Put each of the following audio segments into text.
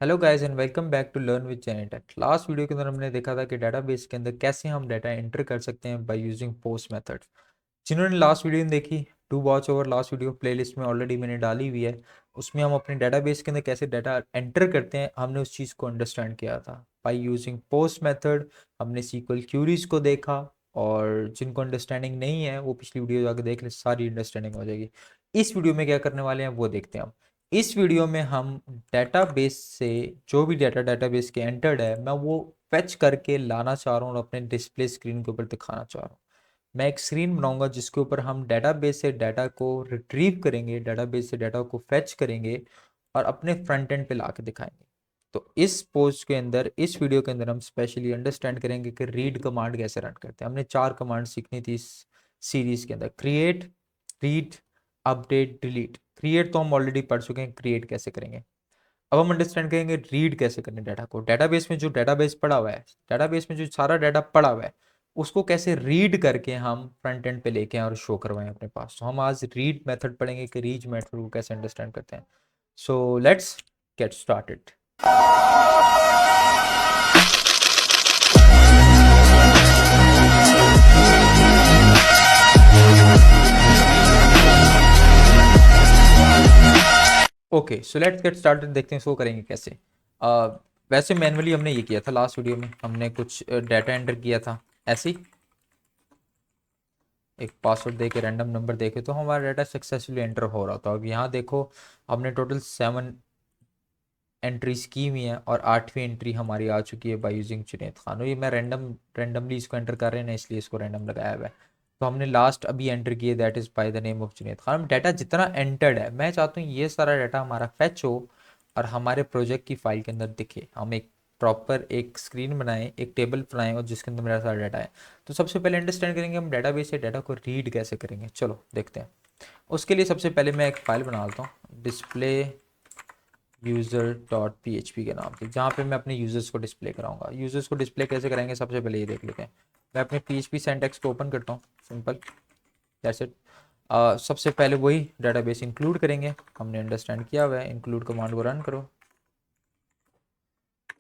Hello guys and welcome back to learn with Genetech. Last video के अंदर हमने देखा था कि डेटाबेस के अंदर कैसे हम डाटा एंटर कर सकते हैं बाय यूजिंग पोस्ट मेथड। जिन्होंने लास्ट वीडियो नहीं देखी, to watch over last video playlist में ऑलरेडी मैंने डाली हुई है। उसमें हम अपने डेटाबेस के अंदर कैसे डाटा एंटर करते हैं हमने उस चीज़ को अंडरस्टैंड किया था बाय यूजिंग पोस्ट मेथड। हमने सीक्वल क्यूरीज को देखा, और जिनको अंडरस्टैंडिंग नहीं है वो पिछली वीडियो जाकर देख ले, सारी अंडरस्टैंडिंग हो जाएगी। इस वीडियो में क्या करने वाले हैं वो देखते हैं हम। इस वीडियो में हम डेटाबेस से जो भी डाटा डेटाबेस के एंटर्ड है मैं वो फेच करके लाना चाह रहा हूँ और अपने डिस्प्ले स्क्रीन के ऊपर दिखाना चाह रहा हूँ। मैं एक स्क्रीन बनाऊंगा जिसके ऊपर हम डेटाबेस से डाटा को रिट्रीव करेंगे, डेटाबेस से डाटा को फेच करेंगे और अपने फ्रंट एंड पे ला के दिखाएंगे। तो इस पोस्ट के अंदर, इस वीडियो के अंदर हम स्पेशली अंडरस्टैंड करेंगे कि रीड कमांड कैसे रन करते हैं। हमने 4 कमांड सीखनी थी इस सीरीज के अंदर: create, read, update, delete. Create तो हम ऑलरेडी पढ़ चुके हैं, क्रिएट कैसे करेंगे। अब हम अंडरस्टैंड करेंगे रीड कैसे करने डाटा को। डेटाबेस में जो डेटाबेस पड़ा हुआ है, डेटाबेस में जो सारा डाटा पड़ा हुआ है उसको कैसे रीड करके हम फ्रंट एंड पे लेके आए और शो करवाएं अपने पास। तो हम आज रीड मेथड पढ़ेंगे कि रीड मेथड को कैसे अंडरस्टैंड करते हैं। So let's get started. Okay, so let's get started. देखते हैं इसको करेंगे कैसे। uh, वैसे मैनुअली हमने ये किया था, लास्ट वीडियो में हमने कुछ डाटा एंटर किया था ऐसे ही, एक पासवर्ड दे के रैंडम नंबर दे के तो हमारा डाटा सक्सेसफुली एंटर हो रहा था। अब यहाँ देखो, हमने टोटल 7 एंट्रीज की हुई है और 8वीं एंट्री हमारी आ चुकी है बाय यूजिंग जुनैद खान। और ये मैं रैंडमली इसको एंटर कर रहे हैं ना, इसलिए इसको रैंडम लगाया हुआ है। तो हमने लास्ट अभी एंटर किया, that is by the name of Junaid Khan. Data जितना एंटर्ड है, मैं चाहता हूँ ये सारा डाटा हमारा फैच हो और हमारे प्रोजेक्ट की फाइल के अंदर दिखे। हम एक प्रॉपर एक स्क्रीन बनाएं, एक टेबल बनाएं और जिसके अंदर मेरा सारा डाटा है। तो सबसे पहले अंडरस्टैंड करेंगे हम डेटाबेस से डाटा को रीड कैसे करेंगे। चलो देखते हैं। उसके लिए सबसे पहले मैं एक फाइल बना लेता हूँ, display user dot P H P के नाम से, जहाँ पे मैं अपने यूज़र्स को डिस्प्ले कराऊंगा। यूज़र्स को डिस्प्ले कैसे कराएंगे सबसे पहले ये देख लेते हैं। मैं अपने पी एच पी सेंटेक्स को ओपन करता हूँ, सिंपल, दैट्स इट। सबसे पहले वही डाटाबेस इंक्लूड करेंगे, हमने अंडरस्टैंड किया हुआ है। इंक्लूड कमांड को रन करो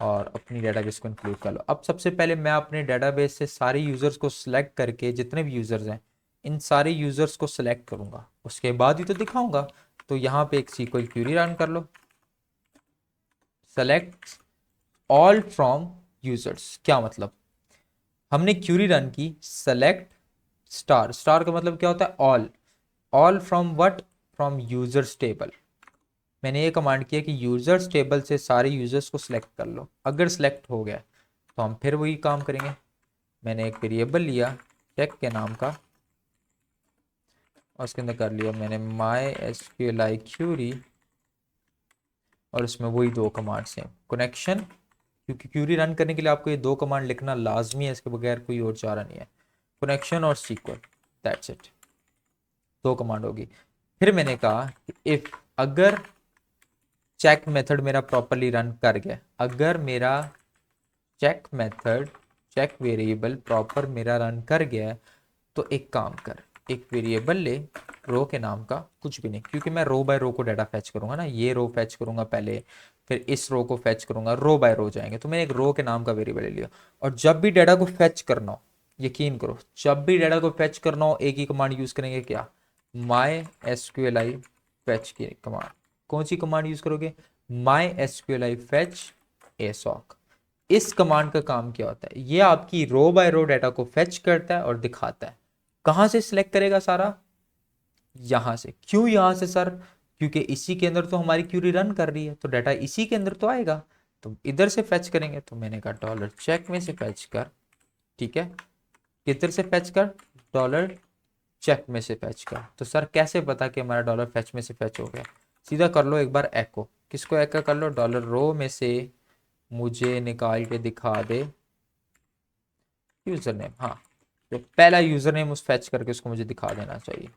और अपनी डाटाबेस को इंक्लूड कर लो। अब सबसे पहले मैं अपने डाटाबेस से सारे यूज़र्स को सिलेक्ट करके, जितने भी यूज़र्स हैं इन सारे यूज़र्स को सिलेक्ट करूँगा, उसके बाद ही तो दिखाऊँगा। तो यहाँ पे एक सीक्वल क्यूरी रन कर लो, सेलेक्ट ऑल फ्रॉम यूजर्स। क्या मतलब, हमने क्यूरी रन की सेलेक्ट स्टार, स्टार का मतलब क्या होता है all, all from what, from users table. मैंने ये कमांड किया कि यूजर्स टेबल से सारे यूजर्स को सिलेक्ट कर लो। अगर सिलेक्ट हो गया तो हम फिर वही काम करेंगे। मैंने एक वेरिएबल लिया चेक के नाम का और उसके अंदर कर लिया मैंने my S Q L i query, और उसमें वही 2 कमांड्स हैं, कनेक्शन, क्योंकि क्यूरी रन करने के लिए आपको ये 2 कमांड लिखना लाजमी है, इसके बगैर कोई और चारा नहीं है। कनेक्शन और सीक्वल, दैट्स इट, 2 कमांड होगी। फिर मैंने कहा कि इफ, अगर चेक मेथड मेरा प्रॉपरली रन कर गया, अगर मेरा check method, check variable proper मेरा रन कर गया, तो एक काम कर, एक वेरिएबल ले रो के नाम का, कुछ भी नहीं, क्योंकि मैं रो बाय रो को डाटा फैच करूंगा ना, ये रो फैच करूंगा पहले, फिर इस रो को फैच करूंगा, रो बाय रो जाएंगे। तो मैंने एक रो के नाम का वेरिएबल ले लिया। और जब भी डाटा को फैच करना हो, यकीन करो, जब भी डाटा को फैच करना हो एक ही कमांड यूज करेंगे, क्या, my S Q L i fetch की कमांड। कौन सी कमांड यूज करोगे, my S Q L i fetch assoc. इस कमांड का काम क्या होता है, ये आपकी रो बाय रो डाटा को फेच करता है और दिखाता है। कहां से सिलेक्ट करेगा सारा, यहां से। क्यों यहां से सर, क्योंकि इसी के अंदर तो हमारी क्यूरी रन कर रही है, तो डाटा इसी के अंदर तो आएगा, तो इधर से फेच करेंगे। तो मैंने कहा डॉलर चेक में से फेच कर, ठीक है, किधर से फेच कर, डॉलर चेक में से फेच कर। तो सर कैसे पता कि हमारा डॉलर फेच में से फेच हो गया, सीधा कर लो एक बार एको, किसको एको कर लो, डॉलर रो में से मुझे निकाल के दिखा दे यूजर नेम। हाँ, तो पहला यूजर नेम उस फैच करके उसको मुझे दिखा देना चाहिए।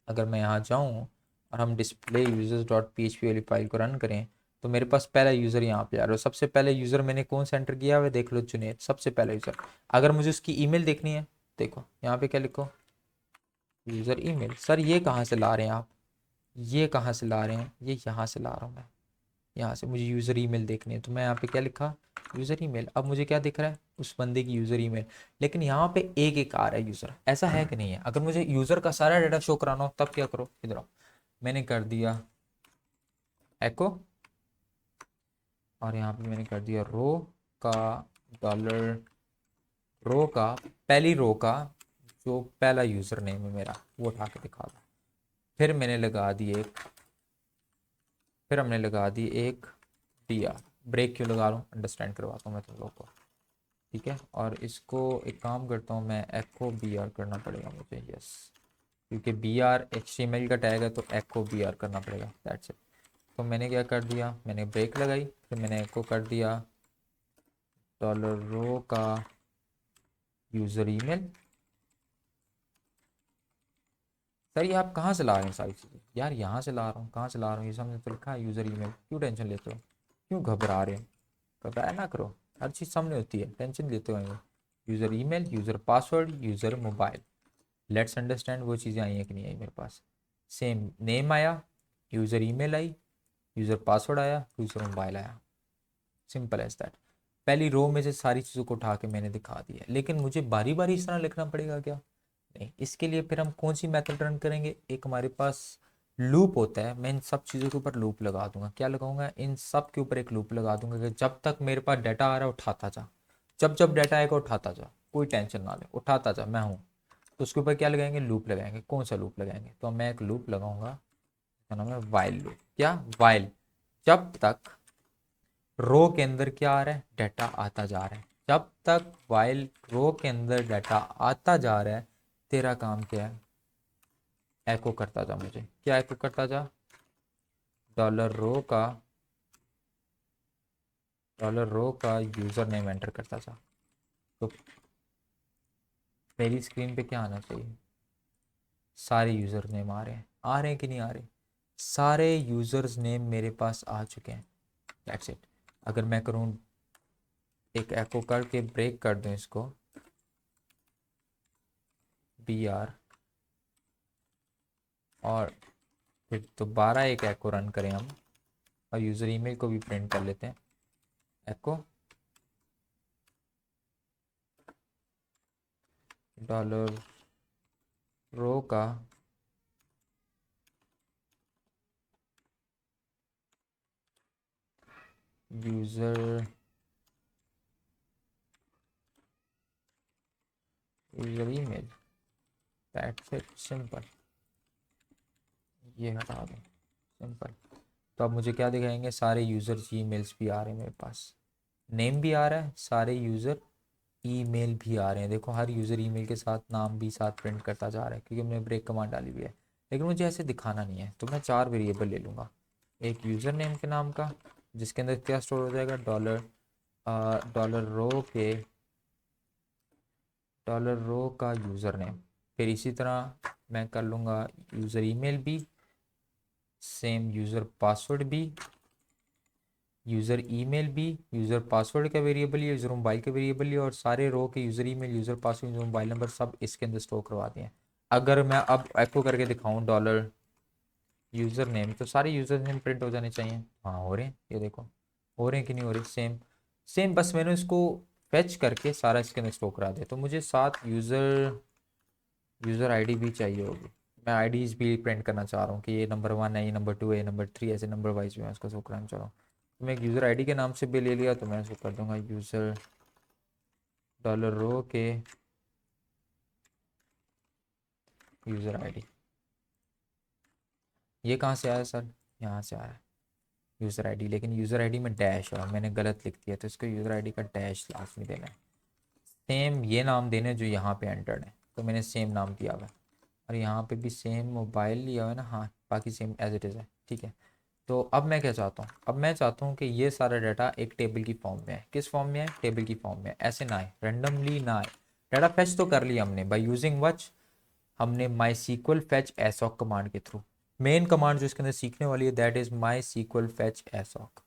अगर मैं यहाँ जाऊँ और हम display users dot P H P वाली फाइल को रन करें, तो मेरे पास पहला यूज़र यहाँ पे आ रहा है। सबसे पहले यूज़र मैंने कौन सा एंटर किया हुआ है, देख लो, जुनेद, सबसे पहला यूज़र। अगर मुझे उसकी ईमेल देखनी है, देखो यहाँ पे क्या लिखो, यूज़र ईमेल। सर ये कहाँ से ला रहे हैं आप, ये कहाँ से ला रहे हैं, ये यहाँ से ला रहा हूँ मैं, यहाँ से मुझे यूज़र ईमेल देखनी है, तो मैं यहाँ पे क्या लिखा, यूज़र ईमेल। अब मुझे क्या दिख रहा है, उस बंदे की यूज़र ईमेल, लेकिन यहाँ पे एक एक आ रहा है यूज़र, ऐसा है कि नहीं है। अगर मुझे यूज़र का सारा डाटा शो कराना हो तब क्या करो, इधर आओ, मैंने कर दिया एको, और यहाँ पे मैंने कर दिया रो का डॉलर, रो का पहली रो का जो पहला यूज़र नेम है मेरा वो उठा के दिखा दो। फिर मैंने लगा दी एक, फिर हमने लगा दी एक दिया, ब्रेक क्यों लगा रहा हूँ अंडरस्टैंड करवाता हूँ मैं तुम लोग को, ठीक है। और इसको एक काम करता हूँ मैं, एको बी आर करना पड़ेगा मुझे, यस, क्योंकि बी आर HTML का टैग है तो एको बी आर करना पड़ेगा, दैट्स इट। तो मैंने क्या कर दिया, मैंने ब्रेक लगाई, फिर मैंने एको कर दिया डॉलर रो का यूज़र ईमेल। सर ये आप कहाँ से ला रहे हैं सारी चीज़ें, यार यहाँ से ला रहा हूँ, कहाँ से ला रहा हूँ, ये सामने तो लिखा है यूज़र ईमेल, क्यों टेंशन लेते हो, क्यों घबरा रहे हो, घबराया ना करो, हर चीज़ सामने होती है, टेंशन लेते हो। User email, user password, user mobile, let's understand वो चीज़ें आई हैं कि नहीं आई मेरे पास। सेम नेम आया, यूज़र ईमेल आई, यूज़र पासवर्ड आया, यूज़र मोबाइल आया, सिंपल एज दैट। पहली रो में से सारी चीज़ों को उठा के मैंने दिखा दिया, लेकिन मुझे बारी बारी इस तरह लिखना पड़ेगा क्या, नहीं। इसके लिए फिर हम कौन सी मेथड रन करेंगे, एक हमारे पास लूप होता है, मैं इन सब चीज़ों के ऊपर लूप लगा दूंगा। क्या लगाऊंगा, इन सब के ऊपर एक लूप लगा दूंगा कि जब तक मेरे पास डाटा आ रहा है उठाता जा, जब जब डाटा आएगा उठाता जा, कोई टेंशन ना ले, उठाता जा, मैं हूँ। तो उसके ऊपर क्या लगाएंगे, लूप लगाएंगे। कौन सा लूप लगाएंगे, तो मैं एक लूप लगाऊंगा, उसका नाम है वाइल लूप। क्या, वाइल, जब तक रो के अंदर क्या आ रहा है, डाटा आता जा रहा है, जब तक वाइल रो के अंदर डाटा आता जा रहा है, तेरा काम क्या है, एको करता जा मुझे। क्या एको करता जा, डॉलर रो का यूज़र नेम एंटर करता जा। तो मेरी स्क्रीन पे क्या आना चाहिए, सारे यूज़र नेम आ रहे हैं कि नहीं आ रहे, सारे यूज़र्स नेम मेरे पास आ चुके हैं, दैट्स इट। अगर मैं करूँ एक एको करके ब्रेक कर दूँ इसको, BR, और फिर दोबारा एक एको रन करें हम, और यूज़र ईमेल को भी प्रिंट कर लेते हैं, एको डॉलर रो का user email, that's it, simple. ये हटा दें, सिंपल। तो अब मुझे क्या दिखाएंगे, सारे यूज़र ईमेल्स भी आ रहे हैं मेरे पास, नेम भी आ रहा है, सारे यूज़र ईमेल भी आ रहे हैं। देखो हर यूज़र ईमेल के साथ नाम भी साथ प्रिंट करता जा रहा है, क्योंकि हमने ब्रेक कमांड डाली हुई है। लेकिन मुझे ऐसे दिखाना नहीं है, तो मैं 4 वेरिएबल ले लूँगा, एक यूज़र नेम के नाम का, जिसके अंदर क्या स्टोर हो जाएगा, डॉलर रो का यूज़र नेम। फिर इसी तरह मैं कर लूँगा यूज़र ईमेल भी, सेम यूज़र पासवर्ड भी, यूज़र ईमेल भी, यूज़र पासवर्ड का वेरिएबल है, यूज़र मोबाइल का वेरिएबल है, और सारे रो के user email, user password, user mobile number सब इसके अंदर स्टोर करवा दिए हैं। अगर मैं अब एको करके दिखाऊं डॉलर यूज़र नेम, तो सारे यूज़र नेम प्रिंट हो जाने चाहिए। हाँ हो रहे हैं, ये देखो हो रहे हैं कि नहीं हो रहे, सेम सेम, बस मैंने इसको फेच करके सारा इसके अंदर स्टोर करा दिया। तो मुझे साथ यूज़र आईडी भी चाहिए होगी, मैं आईडीज़ भी प्रिंट करना चाह रहा हूँ कि ये नंबर 1 है, ये नंबर 2 है, ये नंबर 3, ऐसे नंबर वाइज भी मैं इसको शो कराना चाह रहा हूँ। तो मैं एक यूज़र आईडी के नाम से भी ले लिया, तो मैं इसको कर दूंगा यूज़र डॉलर रो के यूज़र आईडी। ये कहाँ से आया सर, यहाँ से आया यूज़र आईडी, लेकिन यूज़र आईडी में डैश है, मैंने गलत लिख दिया, तो इसको यूज़र आईडी का डैश लास्ट में देना है। सेम ये नाम देने जो यहाँ पे एंटर्ड है, तो मैंने सेम नाम दिया हुआ है, और यहाँ पे भी सेम मोबाइल लिया हुआ है ना, हाँ बाकी सेम एज इट इज़ है, ठीक है। तो अब मैं क्या चाहता हूँ, अब मैं चाहता हूँ कि ये सारा डाटा एक टेबल की फॉर्म में है। किस फॉर्म में है, टेबल की फॉर्म में, ऐसे ना आए रेंडमली ना आए। डाटा फैच तो कर लिया हमने बाय यूजिंग वच, हमने my sequel fetch assoc command के थ्रू। मेन कमांड जो इसके अंदर सीखने वाली है that is my sequel fetch assoc,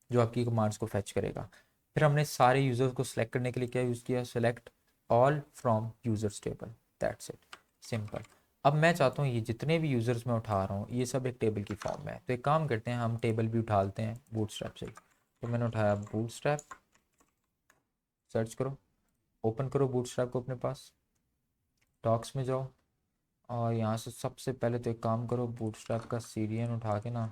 जो आपकी कमांड्स को फैच करेगा। फिर हमने सारे यूज़र्स को सिलेक्ट करने के लिए क्या यूज़ किया, select all from users table, that's it, simple. अब मैं चाहता हूँ ये जितने भी यूज़र्स मैं उठा रहा हूँ ये सब एक टेबल की फॉर्म में है, तो एक काम करते हैं हम टेबल भी उठाते हैं बूटस्ट्रैप से। तो मैंने उठाया बूटस्ट्रैप, सर्च करो, ओपन करो बूटस्ट्रैप को अपने पास, डॉक्स में जाओ और यहाँ से सबसे पहले तो एक काम करो, बूटस्ट्रैप का सीरियन उठा के ना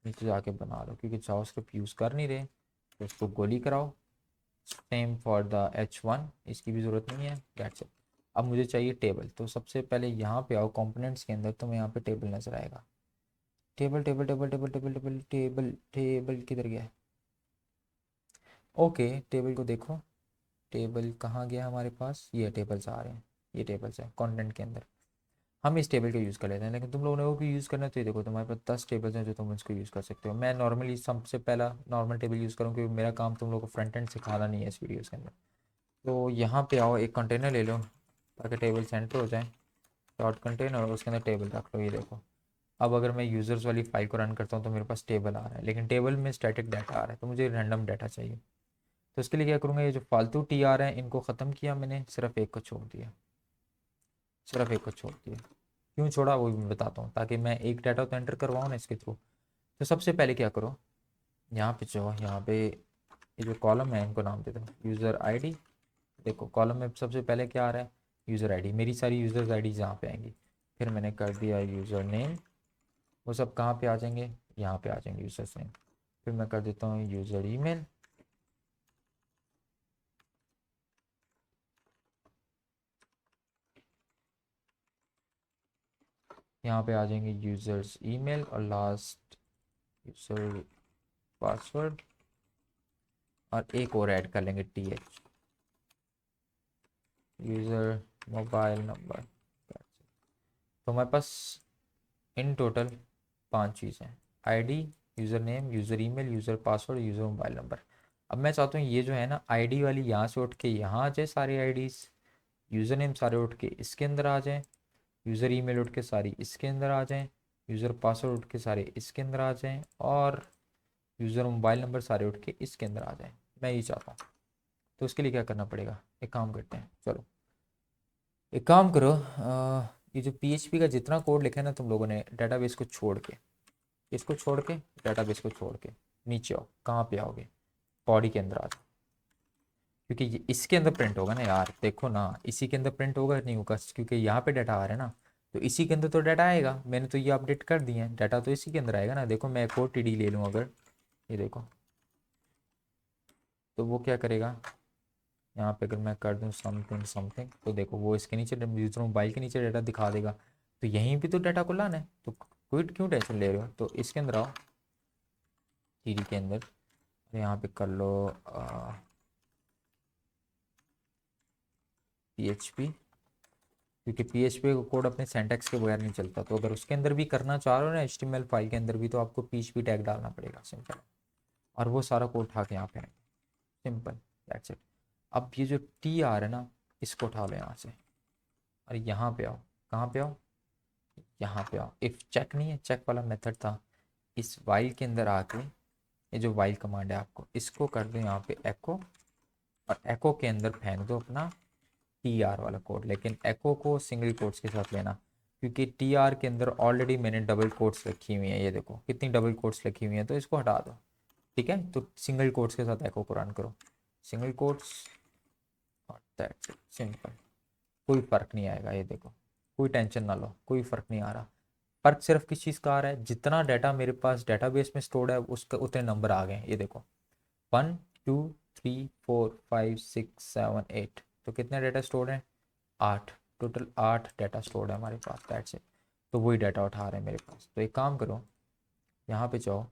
नीचे जाके बना लो, क्योंकि जावास्क्रिप्ट यूज़ कर नहीं रहे तो उसको गोली कराओ। सेम फॉर द H1, इसकी भी ज़रूरत नहीं है, दैट्स इट। अब मुझे चाहिए टेबल, तो सबसे पहले यहाँ पे आओ कंपोनेंट्स के अंदर, तो मैं यहाँ पे टेबल नज़र आएगा। Table table table table table table table table किधर गया? ओके, टेबल को देखो, टेबल कहाँ गया हमारे पास, ये टेबल्स आ रहे हैं, ये टेबल्स है कंटेंट के अंदर। हम इस टेबल का यूज़ कर लेते हैं, लेकिन तुम लोगों ने वो भी यूज़ करना है तो ये देखो तुम्हारे पास 10 टेबल्स हैं जो तुम इसको यूज़ कर सकते हो। मैं नॉर्मली सबसे पहला नॉर्मल टेबल यूज़ करूँ क्योंकि मेरा काम तुम लोगों को फ्रंट एंड सिखाना नहीं है इस वीडियोज़ के अंदर। तो यहाँ पे आओ, एक कंटेनर ले लो ताकि टेबल सेंटर हो जाए, डॉट कंटेनर और उसके अंदर टेबल रख लो, ये देखो। अब अगर मैं यूज़र्स वाली फाइल को रन करता हूँ तो मेरे पास टेबल आ रहा है, लेकिन टेबल में स्टैटिक डाटा आ रहा है, तो मुझे रैंडम डाटा चाहिए। तो इसके लिए क्या करूँगा, ये जो फालतू टी आ रहे हैं इनको ख़त्म किया मैंने, सिर्फ एक को छोड़ दिया, सिर्फ एक को छोड़ दिया। क्यों छोड़ा वो भी मैं बताता हूँ, ताकि मैं एक डाटा तो एंटर करवाऊँ ना इसके थ्रू। तो सबसे पहले क्या करो, यहाँ पे जाओ, यहाँ पे ये जो कॉलम है इनको नाम दे दो यूज़र आईडी। देखो कॉलम में सबसे पहले क्या आ रहा है, यूज़र आईडी, मेरी सारी यूज़र्स आईडीज़ यहाँ पे आएंगी। फिर मैंने कर दिया यूज़र नेम, वो सब कहाँ पे आ जाएंगे, यहाँ पे आ जाएंगे यूज़र्स नेम। फिर मैं कर देता हूँ यूज़र ईमेल, यहाँ पे आ जाएंगे यूज़र्स ईमेल और लास्ट यूज़र पासवर्ड, और एक और ऐड कर लेंगे TH, यूज़र मोबाइल नंबर। तो हमारे पास इन टोटल 5 चीज़ें, ID, user name, user email, user password, user mobile number. अब मैं चाहता हूँ ये जो है ना आईडी वाली यहाँ से उठ के यहाँ आ जाए सारी आईडीज़, यूज़र नेम सारे उठ के इसके अंदर आ जाएँ, यूज़र ईमेल उठ के सारी इसके अंदर आ जाएँ, यूज़र पासवर्ड उठ के सारे इसके अंदर आ जाएँ, और यूज़र मोबाइल नंबर सारे उठ के इसके अंदर आ जाएँ। मैं ये चाहता हूँ। तो उसके लिए क्या करना पड़ेगा, एक काम करते हैं, चलो एक काम करो, ये जो PHP का जितना कोड लिखा है ना तुम लोगों ने डाटाबेस को छोड़ के, इसको छोड़ के, डाटाबेस को छोड़ के नीचे आओ, कहाँ पे आओगे, बॉडी के अंदर आ जाओ, क्योंकि ये इसके अंदर प्रिंट होगा ना यार, देखो ना इसी के अंदर प्रिंट होगा नहीं होगा, क्योंकि यहाँ पे डाटा आ रहा है ना, तो इसी के अंदर तो डाटा आएगा, मैंने तो ये अपडेट कर दिए हैं, डाटा तो इसी के अंदर आएगा ना। देखो मैं एक और TD ले लूँ अगर, ये देखो, तो वो क्या करेगा, यहाँ पे अगर मैं कर दूँ समथिंग समथिंग, तो देखो वो इसके नीचे यूजर मोबाइल के नीचे डाटा दिखा देगा। तो यहीं भी तो डाटा को लाना है, तो कोई क्यों टेंशन ले रहे हो, तो इसके अंदर आओ, TD के अंदर, यहाँ पे कर लो PHP, क्योंकि PHP का कोड अपने सिंटैक्स के बगैर नहीं चलता, तो अगर उसके अंदर भी करना चाह रहे हो ना HTML फाइल के अंदर भी, तो आपको PHP टैग डालना पड़ेगा, सिंपल। और वो सारा कोड उठा के यहाँ पे आएंगे, सिंपल, दैट्स इट। अब ये जो टी आ रहा है ना, इसको उठा लो यहाँ से, और यहाँ पे आओ, कहाँ पे आओ, यहाँ पे आओ, इफ चेक नहीं है, चेक वाला मेथड था, इस वाइल के अंदर आके, ये जो वाइल कमांड है आपको इसको कर दो यहाँ पे एको, और एको के अंदर फेंक दो अपना TR वाला कोड, लेकिन एको को सिंगल कोट्स के साथ लेना, क्योंकि TR के अंदर ऑलरेडी मैंने डबल कोट्स रखी हुई है, ये देखो कितनी डबल कोट्स रखी हुई है, तो इसको हटा दो, ठीक है। तो सिंगल कोट्स के साथ एको को रन करो, सिंगल कोट्स, और दैट्स इट, सिंपल। कोई फ़र्क नहीं आएगा, ये देखो, कोई टेंशन ना लो, कोई फ़र्क नहीं आ रहा। फ़र्क सिर्फ किस चीज़ का आ रहा है, जितना डाटा मेरे पास डेटाबेस में स्टोर्ड है उसका उतने नंबर आ गए, ये देखो 1 2 3 4 5 6 7 8, तो कितने डाटा स्टोर्ड हैं, 8, टोटल 8 डाटा स्टोर्ड है हमारे पास, दैट्स इट। तो वही डाटा उठा रहे हैं मेरे पास। तो एक काम करो, यहाँ पे जाओ,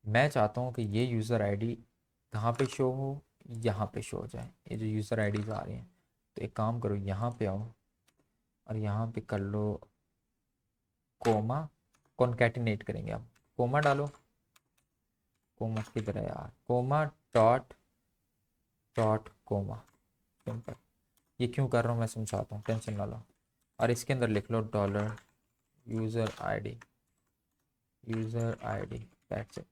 मैं चाहता हूँ कि ये यूज़र आईडी कहाँ पे शो हो, यहाँ पे शो हो जाए, ये जो यूज़र आईडीज़ आ रही हैं। तो एक काम करो, यहाँ पे आओ और यहाँ पे कर लो कोमा, कॉन्कैटिनेट करेंगे अब, कोमा डालो, कोमा किधर है यार, comma dot dot comma, simple. ये क्यों कर रहा हूँ मैं समझाता हूँ, टेंशन ना लो। और इसके अंदर लिख लो dollar user ID, user ID, that's it.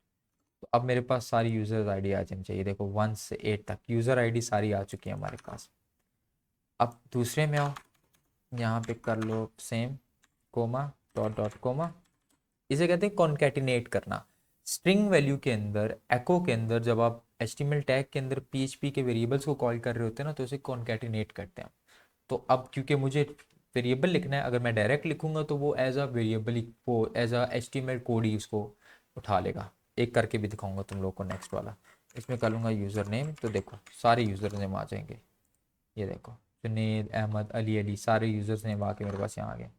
तो अब मेरे पास सारी यूज़र आईडी आ जानी चाहिए, देखो 1 से 8 तक यूज़र आईडी सारी आ चुकी है हमारे पास। अब दूसरे में आओ, यहाँ पे कर लो same, comma dot dot comma. इसे कहते हैं कॉन्कैटिनेट करना। स्ट्रिंग वैल्यू के अंदर, एको के अंदर, जब आप HTML टैग के अंदर PHP के वेरिएबल्स को कॉल कर रहे होते हैं ना, तो उसे कॉन्कैटिनेट करते हैं। तो अब क्योंकि मुझे वेरिएबल लिखना है, अगर मैं डायरेक्ट लिखूंगा तो वो एज अ वेरिएबल, वो एज अ HTML कोड ही उसको उठा लेगा। एक करके भी दिखाऊंगा तुम लोग को नेक्स्ट वाला। इसमें कर लूँगा यूज़र नेम, तो देखो सारे यूज़र नेम आ जाएंगे। ये देखो जुनेद, अहमद, अली, अली, सारे यूज़र्स नेम आके मेरे पास यहाँ आ गए।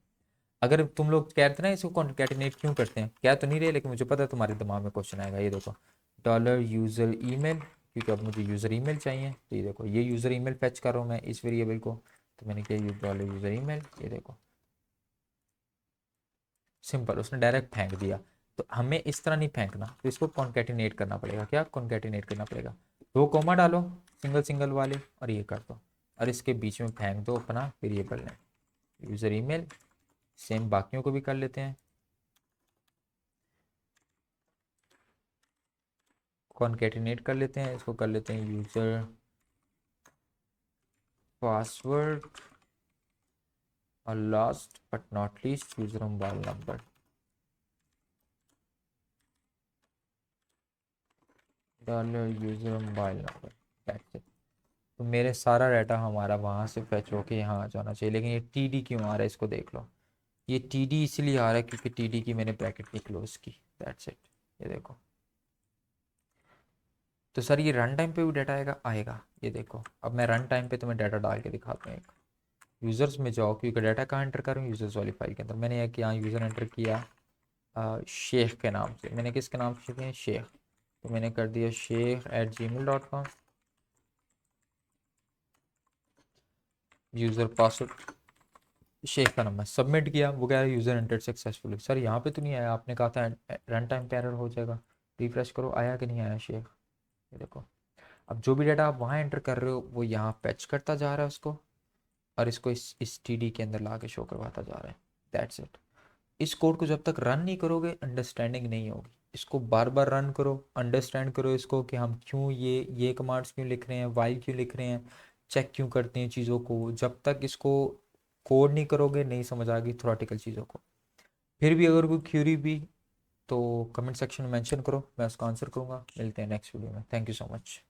अगर तुम लोग कह रहे थे ना इसको कॉन्कैटिनेट क्यों करते हैं, क्या तो नहीं रहे, लेकिन मुझे पता है तुम्हारे दिमाग में क्वेश्चन आएगा। ये देखो डॉलर यूज़र ईमेल, क्योंकि अब मुझे यूज़र ईमेल चाहिए, तो ये देखो ये यूज़र ईमेल फैच कर रहा हूँ मैं इस वेरिएबल को, तो मैंने किया डॉलर यूज़र ईमेल। ये देखो सिंपल, उसने डायरेक्ट फेंक दिया। तो हमें इस तरह नहीं फेंकना, तो इसको कॉन्कैटिनेट करना पड़ेगा। क्या कॉन्कैटिनेट करना पड़ेगा, दो कोमा डालो सिंगल सिंगल वाले और ये कर दो, और इसके बीच में फेंक दो अपना variable name user email. Same बाकियों को भी कर लेते हैं, कॉन्कैटिनेट कर लेते हैं। इसको कर लेते हैं यूज़र पासवर्ड, और last but not least user mobile number. Dollar user mobile number, that's it. तो मेरे सारा डाटा हमारा वहाँ से फैच होके यहाँ आ जाना चाहिए। लेकिन ये TD क्यों आ रहा है इसको देख लो। ये TD इसलिए आ रहा है क्योंकि TD की मैंने ब्रैकेट नहीं क्लोज की, दैट्स इट। ये देखो, तो सर ये रन टाइम पे भी डाटा आएगा, आएगा। ये देखो अब मैं रन टाइम पे तुम्हें डाटा डाल के दिखाता हूँ। एक यूज़र्स में जाओ, क्योंकि डाटा कहाँ एंटर कर रहा हूँ, यूज़र्स वाली फाइल के अंदर। मैंने एक यहाँ यूज़र एंटर किया शेख के नाम से। मैंने किसके नाम से किया, शेख, तो मैंने कर दिया sheikh@gmail.com। यूज़र पासवर्ड शेख का नंबर सबमिट किया, वो कह रहा है यूज़र एंटर सक्सेसफुली। सर यहाँ पे तो नहीं आया, आपने कहा था रन टाइम पे एरर हो जाएगा। रिफ्रेश करो, आया कि नहीं आया शेख। ये देखो अब जो भी डाटा आप वहाँ एंटर कर रहे हो वो यहाँ पैच करता जा रहा है उसको, और इसको इस TD के अंदर ला के शो करवाता जा रहा है, दैट्स इट। इस कोड को जब तक रन नहीं करोगे अंडरस्टैंडिंग नहीं होगी। इसको बार बार रन करो, अंडरस्टैंड करो इसको कि हम क्यों ये कमांड्स क्यों लिख रहे हैं, वाइल क्यों लिख रहे हैं, चेक क्यों करते हैं चीज़ों को। जब तक इसको कोड नहीं करोगे नहीं समझ आएगी थ्योरेटिकल चीज़ों को। फिर भी अगर कोई क्यूरी भी, तो कमेंट सेक्शन में मेंशन करो, मैं उसका आंसर करूँगा। मिलते हैं नेक्स्ट वीडियो में, थैंक यू सो मच।